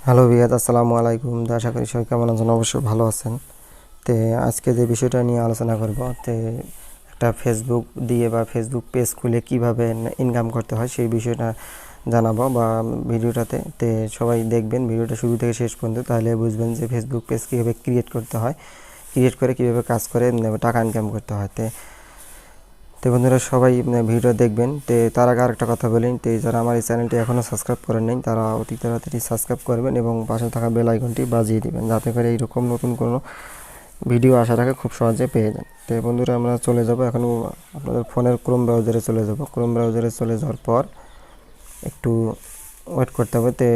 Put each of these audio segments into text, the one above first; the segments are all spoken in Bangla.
হ্যালো ভিয়াদ, আসসালামু আলাইকুম। আশা করি সবাই কেমন আছেন, অবশ্যই ভালো আছেন। তো আজকে যে বিষয়টা নিয়ে আলোচনা করব, তো একটা ফেসবুক দিয়ে বা ফেসবুক পেজ খুলে কিভাবে ইনকাম করতে হয় সেই বিষয়টা জানাবো বা ভিডিওটাতে। তো সবাই দেখবেন ভিডিওটা শুরু থেকে শেষ পর্যন্ত, তাহলে বুঝবেন যে ফেসবুক পেজ কীভাবে ক্রিয়েট করতে হয়, ক্রিয়েট করে কীভাবে কাজ করে টাকা ইনকাম করতে হয়। তো বন্ধুরা সবাই ভিডিও দেখবেন। তো তার আগে আরেকটা কথা বলেন, তো যারা আমার এই চ্যানেলটি এখনও সাবস্ক্রাইব করেন নাই তারা অতি তাড়াতাড়ি সাবস্ক্রাইব করবেন এবং পাশে থাকা বেল আইকনটি বাজিয়ে দিবেন, যাতে করে এইরকম নতুন কোনো ভিডিও আসার আগে খুব সহজে পেয়ে যান। তো বন্ধুরা আমরা চলে যাব এখন আপনাদের ফোনের ক্রোম ব্রাউজারে চলে যাব। ক্রোম ব্রাউজারে চলে যাওয়ার পর একটু ওয়েট করতে হবে। তো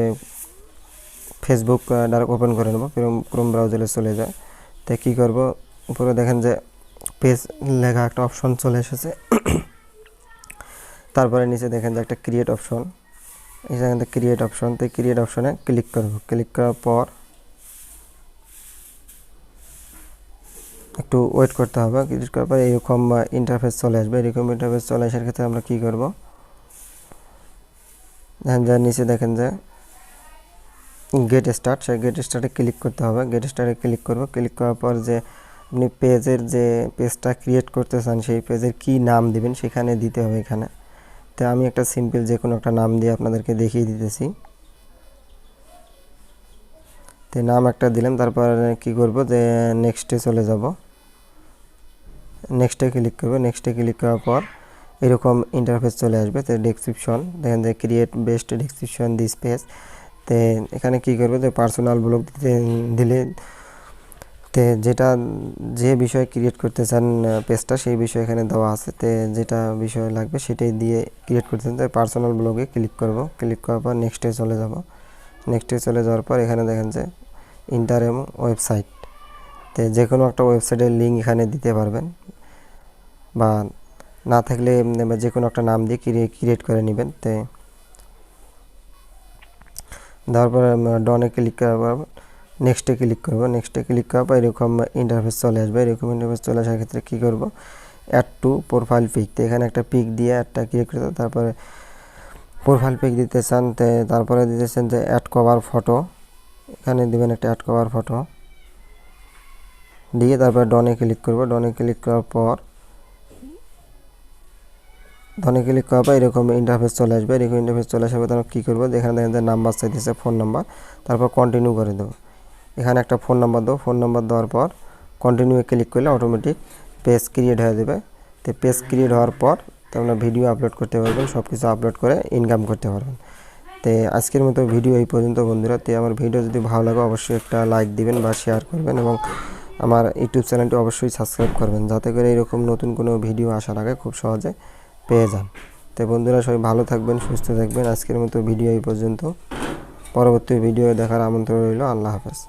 ফেসবুক ডাইরেক্ট ওপেন করে নেব। ক্রোম ব্রাউজারে চলে যায়। তো কী করব, উপরে দেখেন যে পেজ লেখা একটা অপশন চলে এসেছে। তারপরে নিচে দেখেন যে একটা ক্রিয়েট অপশন, এই জায়গাতে ক্রিয়েট অপশন। তো ক্রিয়েট অপশনে ক্লিক করব। ক্লিক করার পর একটু ওয়েট করতে হবে। ক্লিক করার পর এরকম ইন্টারফেস চলে আসবে। এরকম ইন্টারফেস চলে আসার ক্ষেত্রে আমরা কী করব, দেখেন যে নিচে দেখেন যে গেট স্টার্ট, সেই গেট স্টার্টে ক্লিক করতে হবে। গেট স্টার্টে ক্লিক করব। ক্লিক করার পর যে আপনি পেজের যে পেজটা ক্রিয়েট করতে চান সেই পেজের কী নাম দিবেন সেখানে দিতে হবে এখানে। তো আমি একটা সিম্পল যে কোনো একটা নাম দিয়ে আপনাদেরকে দেখিয়ে দিতেছি। তো নাম একটা দিলাম। তারপর কি করব, যে নেক্সটে চলে যাব। নেক্সটে ক্লিক করব। নেক্সটে ক্লিক করার পর এরকম ইন্টারফেস চলে আসবে। তো ডেসক্রিপশন দেখেন যে create best description this page. তো এখানে কি করব, যে পার্সোনাল ব্লগ দিলে তে যেটা যে বিষয় ক্রিয়েট করতে চান পেজটা সেই বিষয় এখানে দেওয়া আছে। তো যেটা বিষয় লাগবে সেটাই দিয়ে ক্রিয়েট করতে চান। তো পার্সোনাল ব্লগে ক্লিক করব। ক্লিক করার পর নেক্সটে চলে যাব। নেক্সটে চলে যাওয়ার পর এখানে দেখেন যে ইন্টার এবং ওয়েবসাইট। তো যে কোনো একটা ওয়েবসাইটের লিঙ্ক এখানে দিতে পারবেন, বা না থাকলে যে কোনো একটা নাম দিয়ে ক্রিয়েট করে নেবেন। তো দেওয়ার পর ডনে ক্লিক করার পর নেক্সটে ক্লিক করব। নেক্সটে ক্লিক করার পর এরকম ইন্টারফেস চলে আসবে। এরকম ইন্টারফেস চলে আসার ক্ষেত্রে কী করব, অ্যাড টু প্রোফাইল পিক। তো এখানে একটা পিক দিয়ে অ্যাডটা ক্রিয়েট করতে, তারপরে প্রোফাইল পিক দিতে চান। তারপরে দিতেছেন যে অ্যাড কভার ফটো, এখানে দেবেন একটা অ্যাড কভার ফটো দিয়ে তারপর ডনে ক্লিক করব। ডনে ক্লিক করার পর এরকম ইন্টারফেস চলে আসবে। এরকম ইন্টারফেস চলে আসার পর আমরা কী করবো, এখানে দেখেন যে নাম্বার চাইতেছে, ফোন নাম্বার। তারপর কন্টিনিউ করে দেবো। এখানে একটা ফোন নাম্বার দেবো। ফোন নাম্বার দেওয়ার পর কন্টিনিউ ক্লিক করলে অটোমেটিক পেজ ক্রিয়েট হয়ে যাবে। তো পেজ ক্রিয়েট হওয়ার পর তো আপনার ভিডিও আপলোড করতে পারবেন, সব কিছু আপলোড করে ইনকাম করতে পারবেন। তো আজকের মতো ভিডিও এই পর্যন্ত বন্ধুরা। তো আমার ভিডিও যদি ভালো লাগে অবশ্যই একটা লাইক দিবেন বা শেয়ার করবেন, এবং আমার ইউটিউব চ্যানেলটি অবশ্যই সাবস্ক্রাইব করবেন, যাতে করে এরকম নতুন কোনো ভিডিও আসার আগে খুব সহজে পেয়ে যান। তো বন্ধুরা সবাই ভালো থাকবেন, সুস্থ থাকবেন। আজকের মতো ভিডিও এই পর্যন্ত। পরবর্তী ভিডিও দেখার আমন্ত্রণ রইল। আল্লাহ হাফেজ।